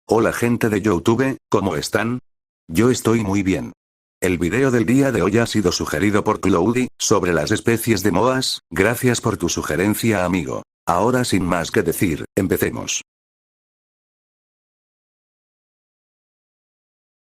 Hola gente de YouTube, ¿cómo están? Yo estoy muy bien. El video del día de hoy ha sido sugerido por Cloudy, sobre las especies de moas. Gracias por tu sugerencia, amigo. Ahora sin más que decir, empecemos.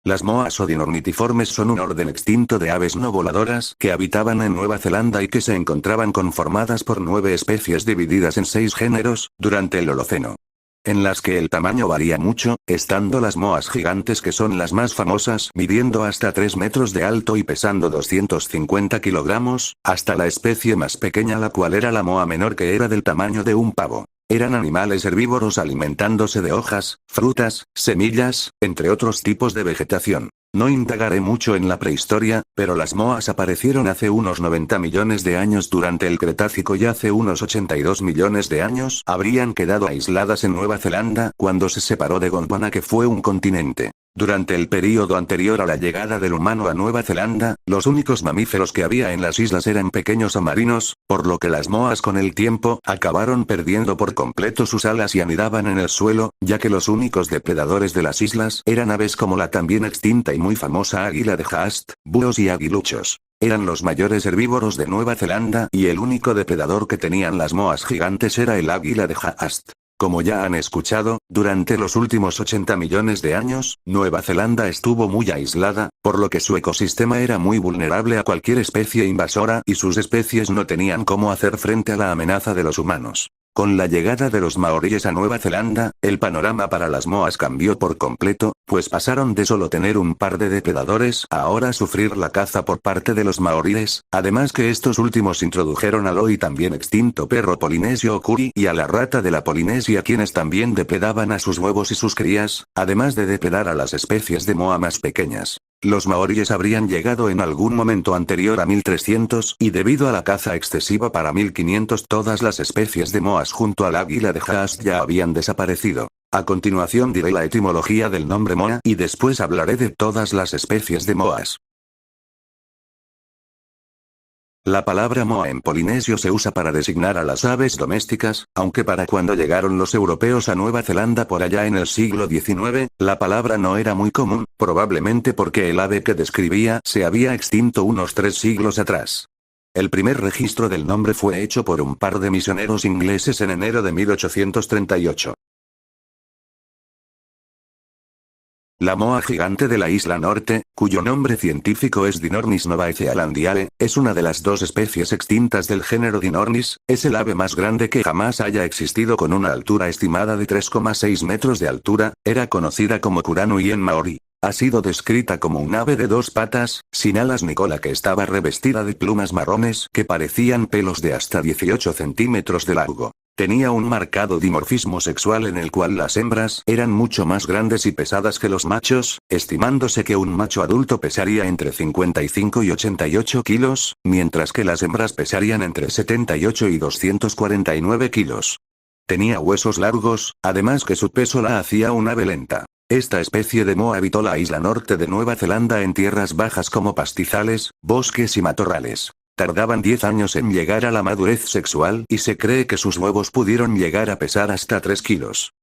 Las moas o dinornitiformes son un orden extinto de aves no voladoras que habitaban en Nueva Zelanda y que se encontraban conformadas por 9 especies divididas en 6 géneros, durante el Holoceno. En las que el tamaño varía mucho, estando las moas gigantes que son las más famosas midiendo hasta 3 metros de alto y pesando 250 kilogramos, hasta la especie más pequeña la cual era la moa menor que era del tamaño de un pavo. Eran animales herbívoros alimentándose de hojas, frutas, semillas, entre otros tipos de vegetación. No indagaré mucho en la prehistoria, pero las moas aparecieron hace unos 90 millones de años durante el Cretácico y hace unos 82 millones de años habrían quedado aisladas en Nueva Zelanda cuando se separó de Gondwana, que fue un continente. Durante el período anterior a la llegada del humano a Nueva Zelanda, los únicos mamíferos que había en las islas eran pequeños marinos, por lo que las moas con el tiempo acabaron perdiendo por completo sus alas y anidaban en el suelo, ya que los únicos depredadores de las islas eran aves como la también extinta y muy famosa águila de Haast, búhos y aguiluchos. Eran los mayores herbívoros de Nueva Zelanda y el único depredador que tenían las moas gigantes era el águila de Haast. Como ya han escuchado, durante los últimos 80 millones de años, Nueva Zelanda estuvo muy aislada, por lo que su ecosistema era muy vulnerable a cualquier especie invasora y sus especies no tenían cómo hacer frente a la amenaza de los humanos. Con la llegada de los maoríes a Nueva Zelanda, el panorama para las moas cambió por completo, pues pasaron de solo tener un par de depredadores a ahora sufrir la caza por parte de los maoríes, además que estos últimos introdujeron al hoy también extinto perro polinesio o curi y a la rata de la Polinesia, quienes también depredaban a sus huevos y sus crías, además de depredar a las especies de moa más pequeñas. Los maoríes habrían llegado en algún momento anterior a 1300 y debido a la caza excesiva para 1500 todas las especies de moas junto al águila de Haast ya habían desaparecido. A continuación diré la etimología del nombre moa y después hablaré de todas las especies de moas. La palabra moa en polinesio se usa para designar a las aves domésticas, aunque para cuando llegaron los europeos a Nueva Zelanda por allá en el siglo XIX, la palabra no era muy común, probablemente porque el ave que describía se había extinto unos 3 siglos atrás. El primer registro del nombre fue hecho por un par de misioneros ingleses en enero de 1838. La moa gigante de la isla norte, cuyo nombre científico es Dinornis novaezealandiale, es una de las 2 especies extintas del género Dinornis, es el ave más grande que jamás haya existido con una altura estimada de 3,6 metros de altura, era conocida como Kuranui en maorí. Ha sido descrita como un ave de 2 patas, sin alas ni cola, que estaba revestida de plumas marrones que parecían pelos de hasta 18 centímetros de largo. Tenía un marcado dimorfismo sexual en el cual las hembras eran mucho más grandes y pesadas que los machos, estimándose que un macho adulto pesaría entre 55 y 88 kilos, mientras que las hembras pesarían entre 78 y 249 kilos. Tenía huesos largos, además que su peso la hacía un ave lenta. Esta especie de moa habitó la isla norte de Nueva Zelanda en tierras bajas como pastizales, bosques y matorrales. Tardaban 10 años en llegar a la madurez sexual y se cree que sus huevos pudieron llegar a pesar hasta 3 kilos.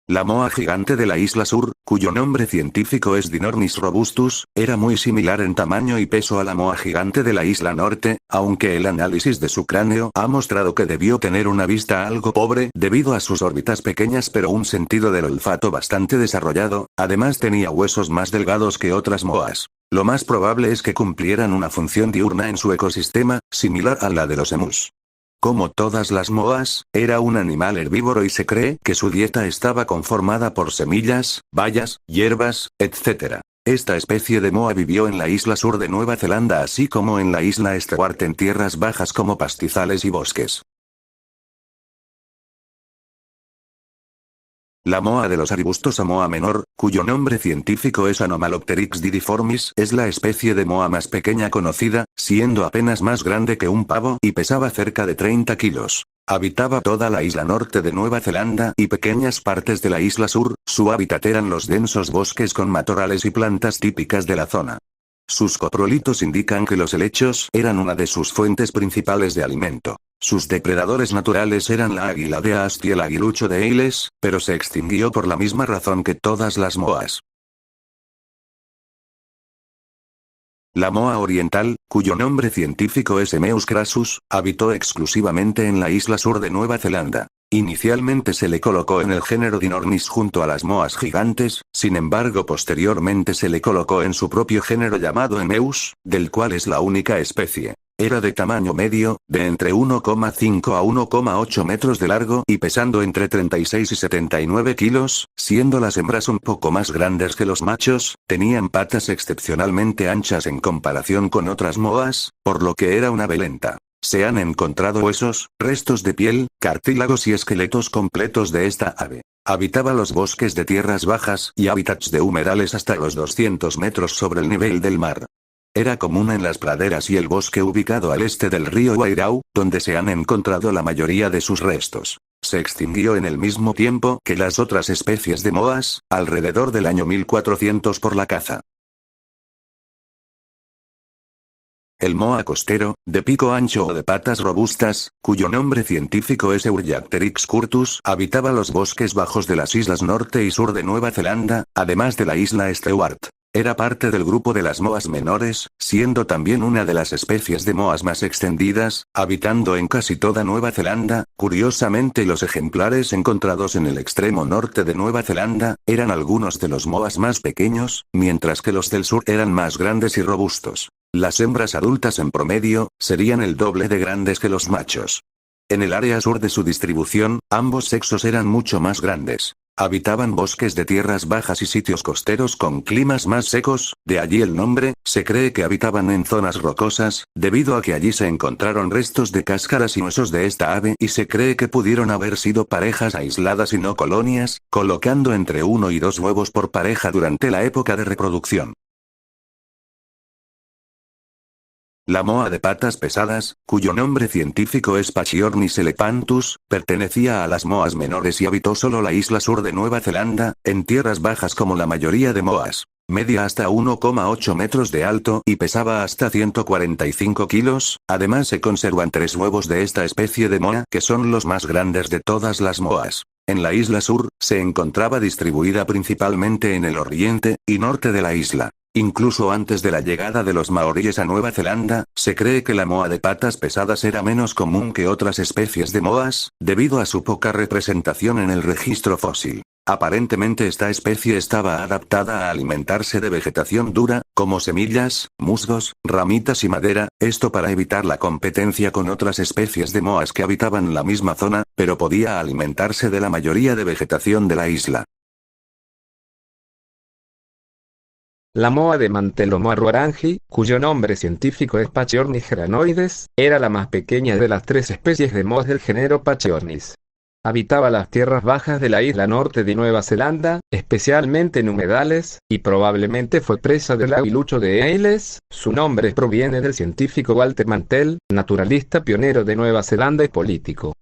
La moa gigante de la isla sur, cuyo nombre científico es Dinornis robustus, era muy similar en tamaño y peso a la moa gigante de la isla norte, aunque el análisis de su cráneo ha mostrado que debió tener una vista algo pobre debido a sus órbitas pequeñas pero un sentido del olfato bastante desarrollado, además tenía huesos más delgados que otras moas. Lo más probable es que cumplieran una función diurna en su ecosistema, similar a la de los emus. Como todas las moas, era un animal herbívoro y se cree que su dieta estaba conformada por semillas, bayas, hierbas, etc. Esta especie de moa vivió en la isla sur de Nueva Zelanda así como en la isla Stewart en tierras bajas como pastizales y bosques. La moa de los arbustos o moa menor, cuyo nombre científico es Anomalopteryx didiformis, es la especie de moa más pequeña conocida, siendo apenas más grande que un pavo y pesaba cerca de 30 kilos. Habitaba toda la isla norte de Nueva Zelanda y pequeñas partes de la isla sur, su hábitat eran los densos bosques con matorrales y plantas típicas de la zona. Sus coprolitos indican que los helechos eran una de sus fuentes principales de alimento. Sus depredadores naturales eran la águila de Ast y el aguilucho de Ailes, pero se extinguió por la misma razón que todas las moas. La moa oriental, cuyo nombre científico es Emeus crassus, habitó exclusivamente en la isla sur de Nueva Zelanda. Inicialmente se le colocó en el género Dinornis junto a las moas gigantes, sin embargo posteriormente se le colocó en su propio género llamado Emeus, del cual es la única especie. Era de tamaño medio, de entre 1,5 a 1,8 metros de largo y pesando entre 36 y 79 kilos, siendo las hembras un poco más grandes que los machos, tenían patas excepcionalmente anchas en comparación con otras moas, por lo que era una ave lenta. Se han encontrado huesos, restos de piel, cartílagos y esqueletos completos de esta ave. Habitaba los bosques de tierras bajas y hábitats de humedales hasta los 200 metros sobre el nivel del mar. Era común en las praderas y el bosque ubicado al este del río Wairau, donde se han encontrado la mayoría de sus restos. Se extinguió en el mismo tiempo que las otras especies de moas, alrededor del año 1400 por la caza. El moa costero, de pico ancho o de patas robustas, cuyo nombre científico es Euryampteryx curtus, habitaba los bosques bajos de las islas norte y sur de Nueva Zelanda, además de la isla Stewart. Era parte del grupo de las moas menores, siendo también una de las especies de moas más extendidas, habitando en casi toda Nueva Zelanda. Curiosamente, los ejemplares encontrados en el extremo norte de Nueva Zelanda eran algunos de los moas más pequeños, mientras que los del sur eran más grandes y robustos. Las hembras adultas en promedio serían el doble de grandes que los machos. En el área sur de su distribución, ambos sexos eran mucho más grandes. Habitaban bosques de tierras bajas y sitios costeros con climas más secos, de allí el nombre. Se cree que habitaban en zonas rocosas, debido a que allí se encontraron restos de cáscaras y huesos de esta ave y se cree que pudieron haber sido parejas aisladas y no colonias, colocando entre 1 y 2 huevos por pareja durante la época de reproducción. La moa de patas pesadas, cuyo nombre científico es Pachyornis elephantus, pertenecía a las moas menores y habitó solo la isla sur de Nueva Zelanda, en tierras bajas como la mayoría de moas. Medía hasta 1,8 metros de alto y pesaba hasta 145 kilos, además se conservan 3 huevos de esta especie de moa que son los más grandes de todas las moas. En la isla sur, se encontraba distribuida principalmente en el oriente y norte de la isla. Incluso antes de la llegada de los maoríes a Nueva Zelanda, se cree que la moa de patas pesadas era menos común que otras especies de moas, debido a su poca representación en el registro fósil. Aparentemente esta especie estaba adaptada a alimentarse de vegetación dura, como semillas, musgos, ramitas y madera, esto para evitar la competencia con otras especies de moas que habitaban la misma zona, pero podía alimentarse de la mayoría de vegetación de la isla. La moa de Mantelomua ruarangi, cuyo nombre científico es Pachyornis geranoides, era la más pequeña de las 3 especies de moas del género Pachyornis. Habitaba las tierras bajas de la isla norte de Nueva Zelanda, especialmente en humedales, y probablemente fue presa del aguilucho de Ailes. Su nombre proviene del científico Walter Mantell, naturalista pionero de Nueva Zelanda y político.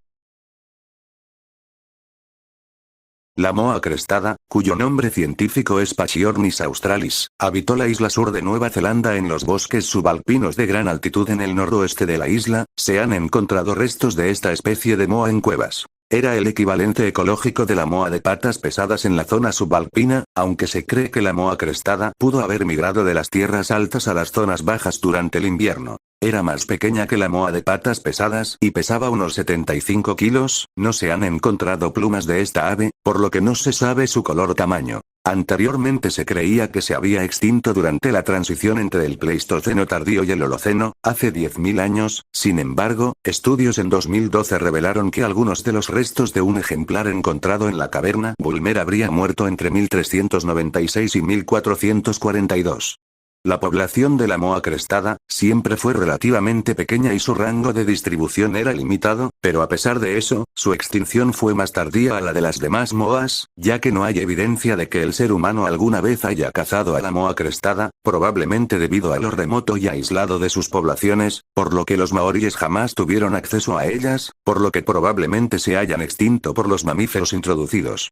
La moa crestada, cuyo nombre científico es Pachyornis australis, habitó la isla sur de Nueva Zelanda en los bosques subalpinos de gran altitud en el noroeste de la isla. Se han encontrado restos de esta especie de moa en cuevas. Era el equivalente ecológico de la moa de patas pesadas en la zona subalpina, aunque se cree que la moa crestada pudo haber migrado de las tierras altas a las zonas bajas durante el invierno. Era más pequeña que la moa de patas pesadas y pesaba unos 75 kilos, no se han encontrado plumas de esta ave, por lo que no se sabe su color o tamaño. Anteriormente se creía que se había extinto durante la transición entre el Pleistoceno tardío y el Holoceno, hace 10.000 años. Sin embargo, estudios en 2012 revelaron que algunos de los restos de un ejemplar encontrado en la caverna Bulmer habría muerto entre 1396 y 1442. La población de la moa crestada siempre fue relativamente pequeña y su rango de distribución era limitado, pero a pesar de eso, su extinción fue más tardía a la de las demás moas, ya que no hay evidencia de que el ser humano alguna vez haya cazado a la moa crestada, probablemente debido a lo remoto y aislado de sus poblaciones, por lo que los maoríes jamás tuvieron acceso a ellas, por lo que probablemente se hayan extinto por los mamíferos introducidos.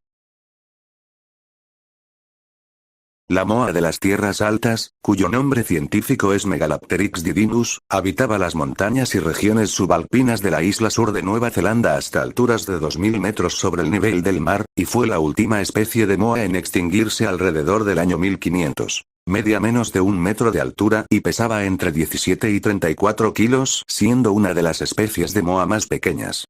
La moa de las tierras altas, cuyo nombre científico es Megalapteryx didynus, habitaba las montañas y regiones subalpinas de la isla sur de Nueva Zelanda hasta alturas de 2000 metros sobre el nivel del mar, y fue la última especie de moa en extinguirse alrededor del año 1500. Medía menos de 1 metro de altura y pesaba entre 17 y 34 kilos, siendo una de las especies de moa más pequeñas.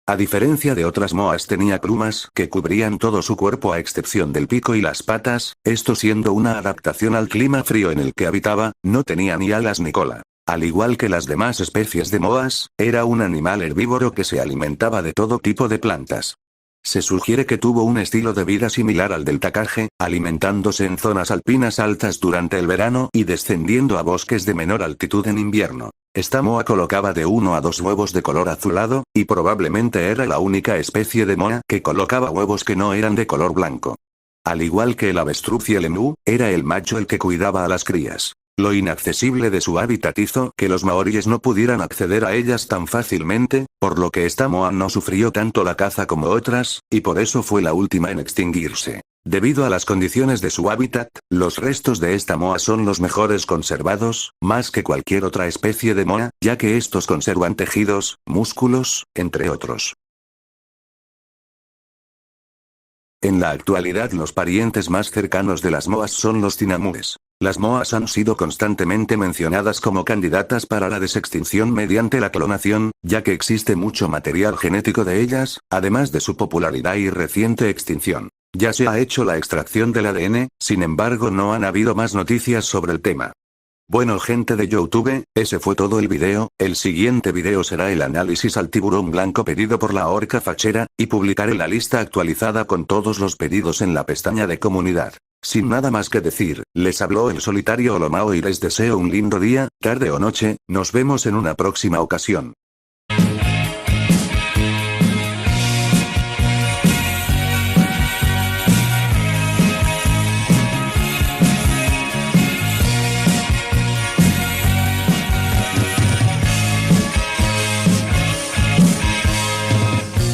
A diferencia de otras moas, tenía plumas que cubrían todo su cuerpo a excepción del pico y las patas, esto siendo una adaptación al clima frío en el que habitaba. No tenía ni alas ni cola. Al igual que las demás especies de moas, era un animal herbívoro que se alimentaba de todo tipo de plantas. Se sugiere que tuvo un estilo de vida similar al del tacaje, alimentándose en zonas alpinas altas durante el verano y descendiendo a bosques de menor altitud en invierno. Esta moa colocaba de 1 a 2 huevos de color azulado, y probablemente era la única especie de moa que colocaba huevos que no eran de color blanco. Al igual que el avestruz y el emú, era el macho el que cuidaba a las crías. Lo inaccesible de su hábitat hizo que los maoríes no pudieran acceder a ellas tan fácilmente, por lo que esta moa no sufrió tanto la caza como otras, y por eso fue la última en extinguirse. Debido a las condiciones de su hábitat, los restos de esta moa son los mejores conservados, más que cualquier otra especie de moa, ya que estos conservan tejidos, músculos, entre otros. En la actualidad los parientes más cercanos de las moas son los tinamúes. Las moas han sido constantemente mencionadas como candidatas para la desextinción mediante la clonación, ya que existe mucho material genético de ellas, además de su popularidad y reciente extinción. Ya se ha hecho la extracción del ADN, sin embargo no han habido más noticias sobre el tema. Bueno, gente de YouTube, ese fue todo el video. El siguiente video será el análisis al tiburón blanco pedido por la orca fachera, y publicaré la lista actualizada con todos los pedidos en la pestaña de comunidad. Sin nada más que decir, les habló el solitario Olomao y les deseo un lindo día, tarde o noche. Nos vemos en una próxima ocasión.